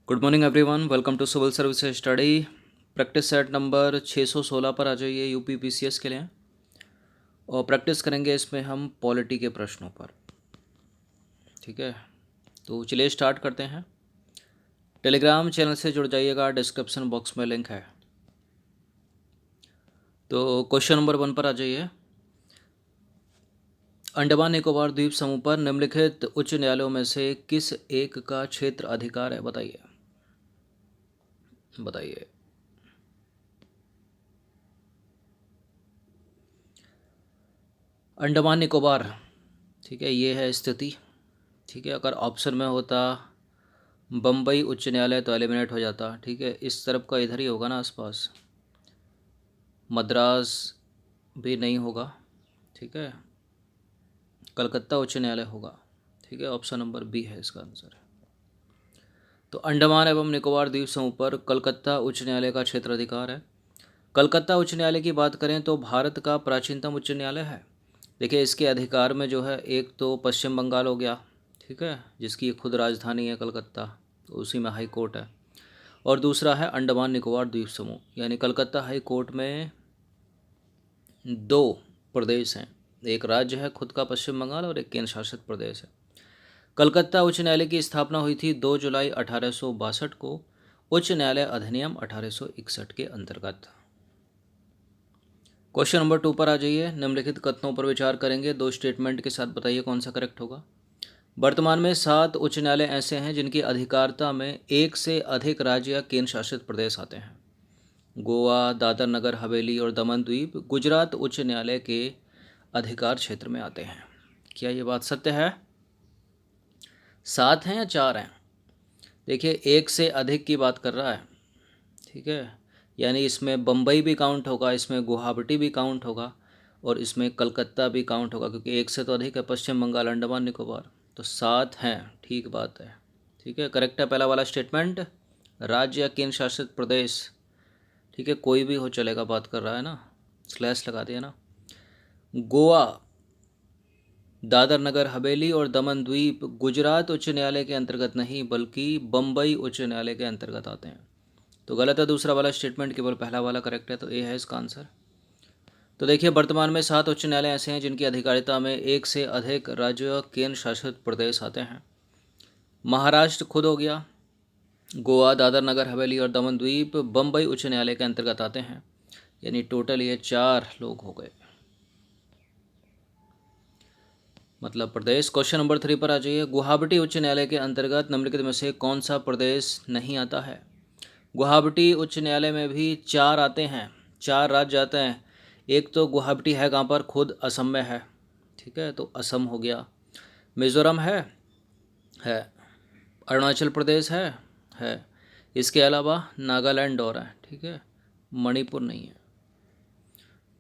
Good morning everyone, welcome to civil service study. Practice set number 616 पर आ जाइए UP PCS के लिए। और प्रैक्टिस करेंगे इसमें हम पॉलिटी के प्रश्नों पर। ठीक है, तो चलिए स्टार्ट करते हैं। टेलीग्राम चैनल से जुड़ जाइएगा, डिस्क्रिप्शन बॉक्स में लिंक है। तो क्वेश्चन नंबर 1 पर आ जाइए। अंडमान निकोबार द्वीप समूह पर निम्नलिखित उच्च न्यायालयों में से किस एक का क्षेत्र अधिकार है? बताइए बताइए। अंडमान निकोबार, ठीक है, ये है स्थिति। ठीक है, अगर ऑप्शन में होता बम्बई उच्च न्यायालय तो एलिमिनेट हो जाता। ठीक है, इस तरफ का इधर ही होगा ना आसपास। मद्रास भी नहीं होगा। ठीक है, कलकत्ता उच्च न्यायालय होगा। ठीक है, ऑप्शन नंबर बी है इसका आंसर। तो अंडमान एवं निकोबार द्वीप समूह पर कलकत्ता उच्च न्यायालय का क्षेत्र अधिकार है। कलकत्ता उच्च न्यायालय की बात करें तो भारत का प्राचीनतम उच्च न्यायालय है। देखिए, इसके अधिकार में जो है एक तो पश्चिम बंगाल हो गया, ठीक है, जिसकी खुद राजधानी है कलकत्ता, तो उसी में हाई कोर्ट है। और दूसरा है अंडमान निकोबार द्वीप समूह, यानी कलकत्ता हाई कोर्ट में दो प्रदेश हैं, एक राज्य है खुद का पश्चिम बंगाल और एक केंद्र शासित प्रदेश है। कलकत्ता उच्च न्यायालय की स्थापना हुई थी 2 जुलाई 1862 को उच्च न्यायालय अधिनियम 1861 के अंतर्गत। क्वेश्चन नंबर 2 पर आ जाइए। निम्नलिखित कथनों पर विचार करेंगे, दो स्टेटमेंट के साथ बताइए कौन सा करेक्ट होगा। वर्तमान में 7 उच्च न्यायालय ऐसे हैं जिनकी अधिकारिता में एक से अधिक राज्य या केंद्र शासित प्रदेश आते हैं। गोवा, दादर नगर हवेली और दमन द्वीप गुजरात उच्च न्यायालय के अधिकार क्षेत्र में आते हैं। क्या ये बात सत्य है? 7 हैं या 4 हैं? देखिए, एक से अधिक की बात कर रहा है। ठीक है, यानी इसमें बम्बई भी काउंट होगा, इसमें गुवाहाटी भी काउंट होगा और इसमें कलकत्ता भी काउंट होगा, क्योंकि एक से तो अधिक है पश्चिम बंगाल अंडमान निकोबार। तो 7 हैं, ठीक बात है। ठीक है, करेक्ट है पहला वाला स्टेटमेंट। राज्य या केंद्र शासित प्रदेश, ठीक है, कोई भी हो चलेगा, बात कर रहा है ना, स्लैश लगा दिया ना। गोवा, दादर नगर हवेली और दमन द्वीप गुजरात उच्च न्यायालय के अंतर्गत नहीं बल्कि बम्बई उच्च न्यायालय के अंतर्गत आते हैं। तो गलत है दूसरा वाला स्टेटमेंट, केवल पहला वाला करेक्ट है, तो ए है इसका आंसर। तो देखिए, वर्तमान में 7 उच्च न्यायालय ऐसे हैं जिनकी अधिकारिता में एक से अधिक राज्य केंद्र शासित प्रदेश आते हैं। महाराष्ट्र खुद हो गया, गोवा, दादर नगर हवेली और दमन द्वीप बम्बई उच्च न्यायालय के अंतर्गत आते हैं, यानी टोटल ये 4 लोग हो गए, मतलब प्रदेश। क्वेश्चन नंबर 3 पर आ जाइए। गुवाहाटी उच्च न्यायालय के अंतर्गत निम्नलिखित में से कौन सा प्रदेश नहीं आता है? गुवाहाटी उच्च न्यायालय में भी 4 आते हैं, 4 राज्य आते हैं। एक तो गुवाहाटी है कहाँ पर? खुद असम में है। ठीक है, तो असम हो गया। मिज़ोरम है। अरुणाचल प्रदेश है। इसके अलावा नागालैंड और है। ठीक है, मणिपुर नहीं है।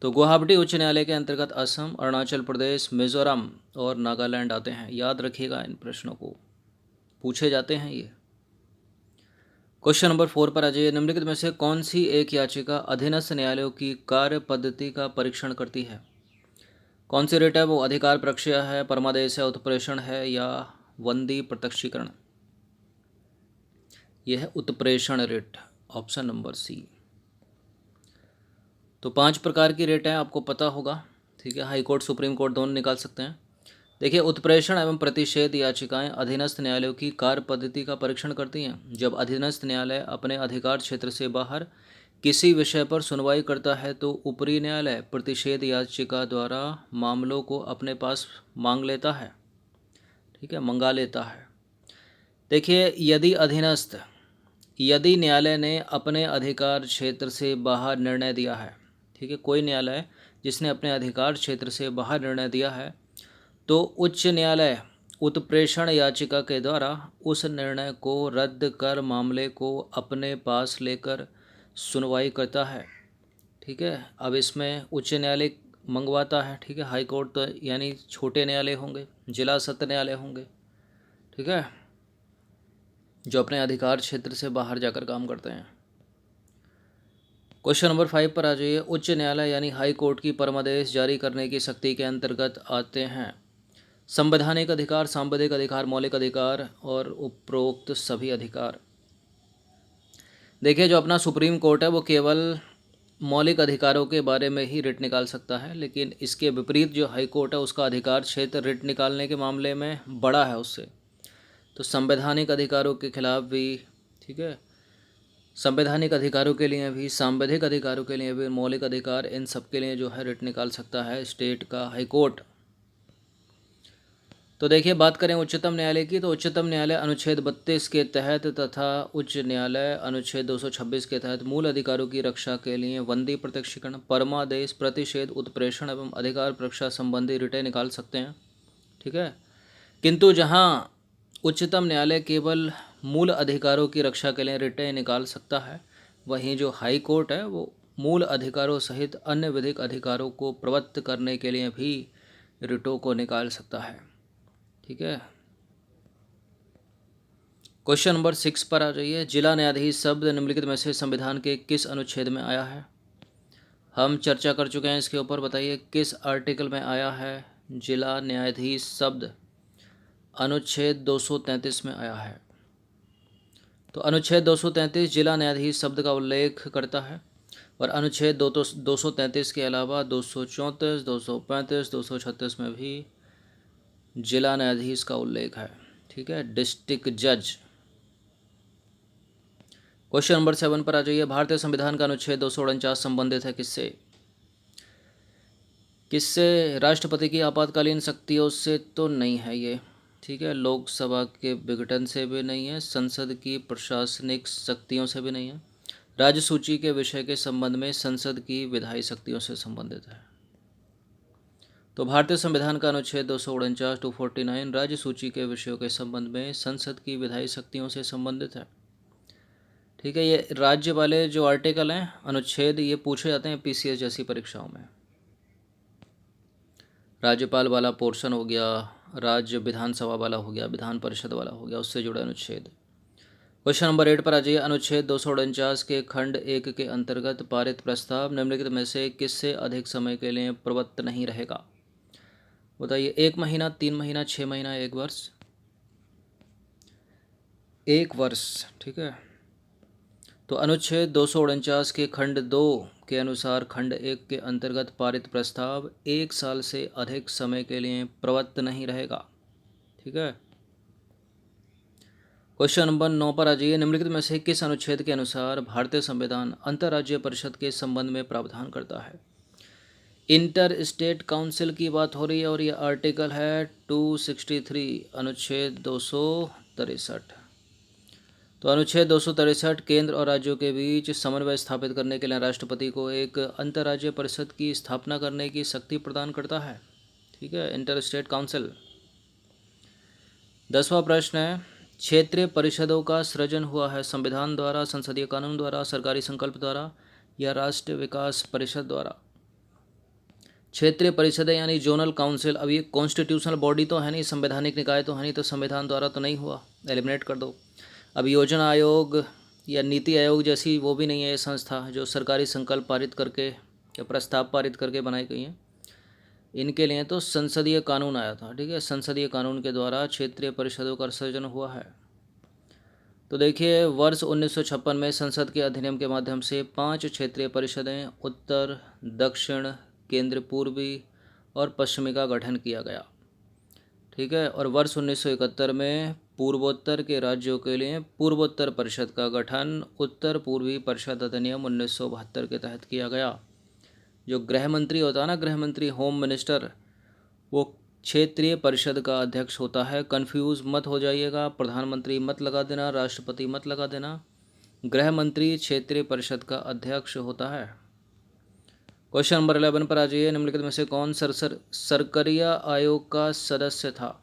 तो गुवाहाटी उच्च न्यायालय के अंतर्गत असम, अरुणाचल प्रदेश, मिज़ोरम और नागालैंड आते हैं। याद रखिएगा, इन प्रश्नों को पूछे जाते हैं ये। क्वेश्चन नंबर 4 पर आ जाइए। निम्नलिखित में से कौन सी एक याचिका अधीनस्थ न्यायालयों की कार्य पद्धति का परीक्षण करती है? कौन सी रिट है वो? अधिकार प्रक्षय है, परमादेश है, उत्प्रेषण है या वंदी प्रत्यक्षीकरण? यह है उत्प्रेषण रिट, ऑप्शन नंबर सी। तो 5 प्रकार की रिट है, आपको पता होगा। ठीक है, हाई कोर्ट सुप्रीम कोर्ट दोनों निकाल सकते हैं। देखिए, उत्प्रेषण एवं प्रतिषेध याचिकाएं अधीनस्थ न्यायालयों की कार्य पद्धति का परीक्षण करती हैं। जब अधीनस्थ न्यायालय अपने अधिकार क्षेत्र से बाहर किसी विषय पर सुनवाई करता है तो ऊपरी न्यायालय प्रतिषेध याचिका द्वारा मामलों को अपने पास मांग लेता है। ठीक है, मंगा लेता है। देखिए, यदि न्यायालय ने अपने अधिकार क्षेत्र से बाहर निर्णय दिया है, ठीक है, कोई न्यायालय जिसने अपने अधिकार क्षेत्र से बाहर निर्णय दिया है, तो उच्च न्यायालय उत्प्रेषण याचिका के द्वारा उस निर्णय को रद्द कर मामले को अपने पास लेकर सुनवाई करता है। ठीक है, अब इसमें उच्च न्यायालय मंगवाता है। ठीक है, हाई कोर्ट तो यानी छोटे न्यायालय होंगे, जिला सत्र न्यायालय होंगे। ठीक है, जो अपने अधिकार क्षेत्र से बाहर जाकर काम करते हैं। क्वेश्चन नंबर 5 पर आ जाइए। उच्च न्यायालय यानी हाई कोर्ट की परमादेश जारी करने की शक्ति के अंतर्गत आते हैं संवैधानिक अधिकार, सांविधिक अधिकार, मौलिक अधिकार और उपरोक्त सभी अधिकार। देखिए, जो अपना सुप्रीम कोर्ट है वो केवल मौलिक अधिकारों के बारे में ही रिट निकाल सकता है, लेकिन इसके विपरीत जो हाई कोर्ट है उसका अधिकार क्षेत्र रिट निकालने के मामले में बड़ा है उससे। तो संवैधानिक अधिकारों के खिलाफ भी, ठीक है, संवैधानिक अधिकारों के लिए भी, सांविधिक अधिकारों के लिए भी, मौलिक अधिकार, इन सब के लिए जो है रिट निकाल सकता है स्टेट का हाई कोर्ट। तो देखिए, बात करें उच्चतम न्यायालय की, तो उच्चतम न्यायालय अनुच्छेद 32 के तहत तथा उच्च न्यायालय अनुच्छेद 226 के तहत मूल अधिकारों की रक्षा के लिए वंदी प्रत्यक्षीकरण, परमादेश, प्रतिषेध, उत्प्रेषण एवं अधिकार परीक्षा संबंधी रिटें निकाल सकते हैं। ठीक है, किंतु जहां उच्चतम न्यायालय केवल मूल अधिकारों की रक्षा के लिए रिटें निकाल सकता है, वहीं जो हाई कोर्ट है वो मूल अधिकारों सहित अन्य विधिक अधिकारों को प्रवृत्त करने के लिए भी रिटों को निकाल सकता है। ठीक है, क्वेश्चन नंबर 6 पर आ जाइए। जिला न्यायाधीश शब्द निम्नलिखित में से संविधान के किस अनुच्छेद में आया है? हम चर्चा कर चुके हैं इसके ऊपर, बताइए किस आर्टिकल में आया है जिला न्यायाधीश शब्द? अनुच्छेद 233 में आया है। तो अनुच्छेद 233 जिला न्यायाधीश शब्द का उल्लेख करता है, और अनुच्छेद 233 के अलावा 234, 235, 236 में भी जिला न्यायाधीश का उल्लेख है। ठीक है, डिस्ट्रिक्ट जज। क्वेश्चन नंबर 7 पर आ जाइए। भारतीय संविधान का अनुच्छेद 249 संबंधित है किससे? किससे? राष्ट्रपति की आपातकालीन शक्तियों से तो नहीं है ये। ठीक है, लोकसभा के विघटन से भी नहीं है, संसद की प्रशासनिक शक्तियों से भी नहीं है, राज्य सूची के विषय के संबंध में संसद की विधायी शक्तियों से संबंधित है। तो भारतीय संविधान का अनुच्छेद 249 249 राज्य सूची के विषयों के संबंध में संसद की विधायी शक्तियों से संबंधित है। ठीक है, ये राज्य वाले जो आर्टिकल हैं, अनुच्छेद, ये पूछे जाते हैं पीसीएस जैसी परीक्षाओं में। राज्यपाल वाला पोर्शन हो गया, राज्य विधानसभा वाला हो गया, विधान परिषद वाला हो गया, उससे जुड़ा अनुच्छेद। क्वेश्चन नंबर 8 पर आ जाइए। अनुच्छेद 249 के खंड 1 के अंतर्गत पारित प्रस्ताव निम्नलिखित में से किससे अधिक समय के लिए प्रवृत्त नहीं रहेगा? बताइए, 1 महीना, 3 महीना, 6 महीना, 1 वर्ष? 1 वर्ष। ठीक है, तो अनुच्छेद 249 के खंड 2 के अनुसार खंड 1 के अंतर्गत पारित प्रस्ताव 1 साल से अधिक समय के लिए प्रवृत्त नहीं रहेगा। ठीक है, क्वेश्चन नंबर 9 पर आ जाइए। निम्नलिखित में से किस अनुच्छेद के अनुसार भारतीय संविधान अंतर्राज्यीय परिषद के संबंध में प्रावधान करता है? इंटर स्टेट काउंसिल की बात हो रही है, और यह आर्टिकल है 263, अनुच्छेद 263। तो अनुच्छेद 263 केंद्र और राज्यों के बीच समन्वय स्थापित करने के लिए राष्ट्रपति को एक अंतर्राज्यीय परिषद की स्थापना करने की शक्ति प्रदान करता है। ठीक है, इंटर स्टेट काउंसिल। 10वां प्रश्न है, क्षेत्रीय परिषदों का सृजन हुआ है संविधान द्वारा, संसदीय कानून द्वारा, सरकारी संकल्प द्वारा या राष्ट्रीय विकास परिषद द्वारा? क्षेत्रीय परिषदें यानी जोनल काउंसिल, अब ये कॉन्स्टिट्यूशनल बॉडी तो है नहीं, संवैधानिक निकाय तो है नहीं, तो संविधान द्वारा तो नहीं हुआ, एलिमिनेट कर दो। अब योजना आयोग या नीति आयोग जैसी वो भी नहीं है ये संस्था जो सरकारी संकल्प पारित करके या प्रस्ताव पारित करके बनाई गई हैं। इनके लिए तो संसदीय कानून आया था। ठीक है, संसदीय कानून के द्वारा क्षेत्रीय परिषदों का सृजन हुआ है। तो देखिए, वर्ष 1956 में संसद के अधिनियम के माध्यम से 5 क्षेत्रीय परिषदें उत्तर, दक्षिण, केंद्र पूर्वी और पश्चिमी का गठन किया गया। ठीक है, और वर्ष 1971 में पूर्वोत्तर के राज्यों के लिए पूर्वोत्तर परिषद का गठन उत्तर पूर्वी परिषद अधिनियम 1972 के तहत किया गया। जो गृह मंत्री होता है ना, गृह मंत्री, होम मिनिस्टर, वो क्षेत्रीय परिषद का अध्यक्ष होता है। कंफ्यूज मत हो जाइएगा, प्रधानमंत्री मत लगा देना, राष्ट्रपति मत लगा देना, गृह मंत्री क्षेत्रीय परिषद का अध्यक्ष होता है। क्वेश्चन नंबर 11 पर आ जाइए। निम्नलिखित में से कौन सरकरिया आयोग का सदस्य था?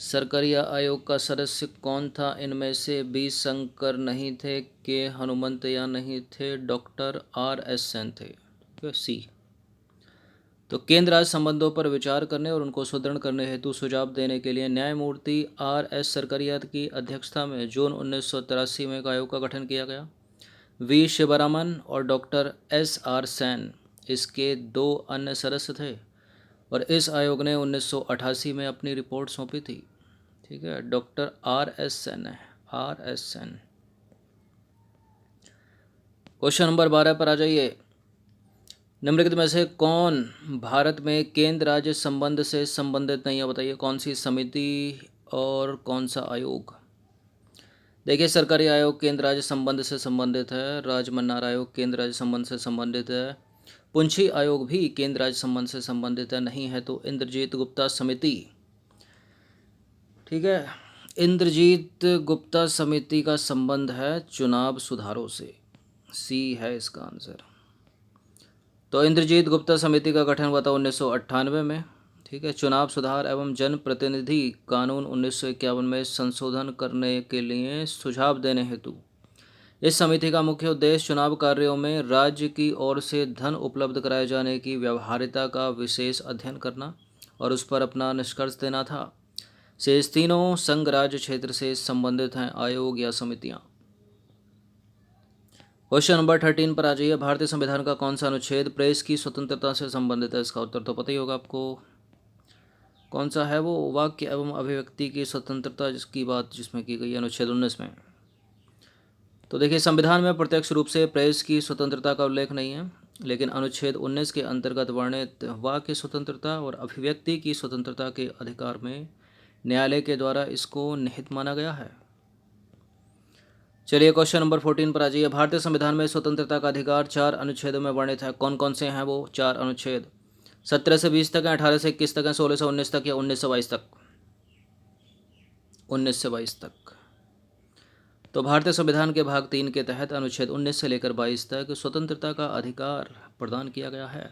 सरकरिया आयोग का सदस्य कौन था? इनमें से बी शंकर नहीं थे, के हनुमंतया नहीं थे, डॉक्टर RS सेन थे। सी। तो केंद्र राज्य संबंधों पर विचार करने और उनको सुदृढ़ करने हेतु सुझाव देने के लिए न्यायमूर्ति RS सरकरिया की अध्यक्षता में जून 1983 में एक आयोग का गठन किया गया। वी शिवरामन और डॉक्टर SR सेन इसके 2 अन्य सदस्य थे, और इस आयोग ने 1988 में अपनी रिपोर्ट सौंपी थी। ठीक है, डॉक्टर RS सेन है, RS सेन। क्वेश्चन नंबर 12 पर आ जाइए। निम्नलिखित में से कौन भारत में केंद्र राज्य संबंध से संबंधित नहीं है? बताइए कौन सी समिति और कौन सा आयोग। देखिए, सरकारी आयोग केंद्र राज्य संबंध से संबंधित है। राजमन्नार आयोग केंद्र राज्य संबंध से संबंधित है। पुंछी आयोग भी केंद्र राज्य संबंध से संबंधित है। नहीं है तो इंद्रजीत गुप्ता समिति। ठीक है, इंद्रजीत गुप्ता समिति का संबंध है चुनाव सुधारों से। सी है इसका आंसर। तो इंद्रजीत गुप्ता समिति का गठन हुआ था 1998 में। ठीक है, चुनाव सुधार एवं जन प्रतिनिधि कानून 1951 में संशोधन करने के लिए सुझाव देने हेतु इस समिति का मुख्य उद्देश्य चुनाव कार्यों में राज्य की ओर से धन उपलब्ध कराए जाने की व्यवहार्यता का विशेष अध्ययन करना और उस पर अपना निष्कर्ष देना था। शेष तीनों संघ राज्य क्षेत्र से संबंधित हैं आयोग या समितियां। क्वेश्चन नंबर 13 पर आ जाइए। भारतीय संविधान का कौन सा अनुच्छेद प्रेस की स्वतंत्रता से संबंधित है? इसका उत्तर तो पता ही होगा आपको। कौन सा है वो? वाक्य एवं अभिव्यक्ति की स्वतंत्रता जिसकी बात जिसमें की गई है अनुच्छेद 19 में। तो देखिए, संविधान में प्रत्यक्ष रूप से प्रेस की स्वतंत्रता का उल्लेख नहीं है, लेकिन अनुच्छेद 19 के अंतर्गत वर्णित वाक्य स्वतंत्रता और अभिव्यक्ति की स्वतंत्रता के अधिकार में न्यायालय के द्वारा इसको निहित माना गया है। चलिए क्वेश्चन नंबर 14 पर आ जाइए। भारतीय संविधान में स्वतंत्रता का अधिकार 4 अनुच्छेदों में वर्णित है। कौन कौन से हैं वो 4 अनुच्छेद? 17 से 20 तक है, 18 से 21 तक है, 16 से 19 तक या 19 से 22 तक? 19 से 22 तक। तो भारतीय संविधान के भाग 3 के तहत अनुच्छेद 19 से लेकर 22 तक स्वतंत्रता का अधिकार प्रदान किया गया है।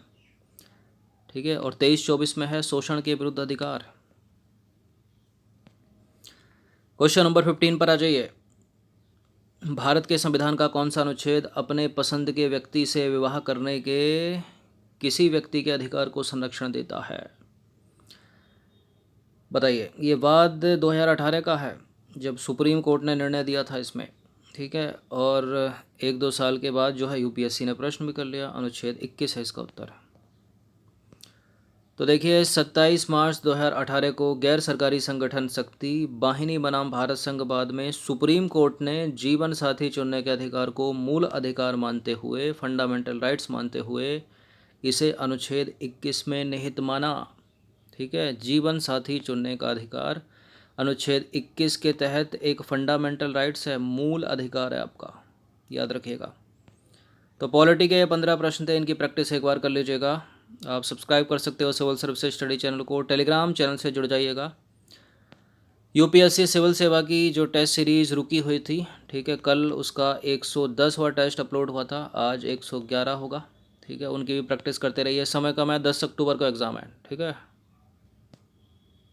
ठीक है, और 23-24 में है शोषण के विरुद्ध अधिकार। क्वेश्चन नंबर 15 पर आ जाइए। भारत के संविधान का कौन सा अनुच्छेद अपने पसंद के व्यक्ति से विवाह करने के किसी व्यक्ति के अधिकार को संरक्षण देता है? बताइए। ये वाद 2018 का है, जब सुप्रीम कोर्ट ने निर्णय दिया था इसमें। ठीक है, और 1-2 साल के बाद जो है यूपीएससी ने प्रश्न भी कर लिया। अनुच्छेद 21 है इसका उत्तर। तो देखिए, 27 मार्च 2018 को गैर सरकारी संगठन शक्ति वाहिनी बनाम भारत संघवाद में सुप्रीम कोर्ट ने जीवन साथी चुनने के अधिकार को मूल अधिकार मानते हुए, फंडामेंटल राइट्स मानते हुए इसे अनुच्छेद 21 में निहित माना। ठीक है, जीवन साथी चुनने का अधिकार अनुच्छेद 21 के तहत एक फंडामेंटल राइट्स है, मूल अधिकार है आपका, याद रखिएगा। तो पॉलिटी के 15 प्रश्न थे, इनकी प्रैक्टिस एक बार कर लीजिएगा। आप सब्सक्राइब कर सकते हो सिविल सर्विसेज स्टडी चैनल को। टेलीग्राम चैनल से जुड़ जाइएगा। यूपीएससी सिविल सेवा की जो टेस्ट सीरीज़ रुकी हुई थी, ठीक है, कल उसका 110वां टेस्ट अपलोड हुआ था, आज 111 होगा। ठीक है, उनकी भी प्रैक्टिस करते रहिए। समय कम है, 10 अक्टूबर को एग्ज़ाम है। ठीक है।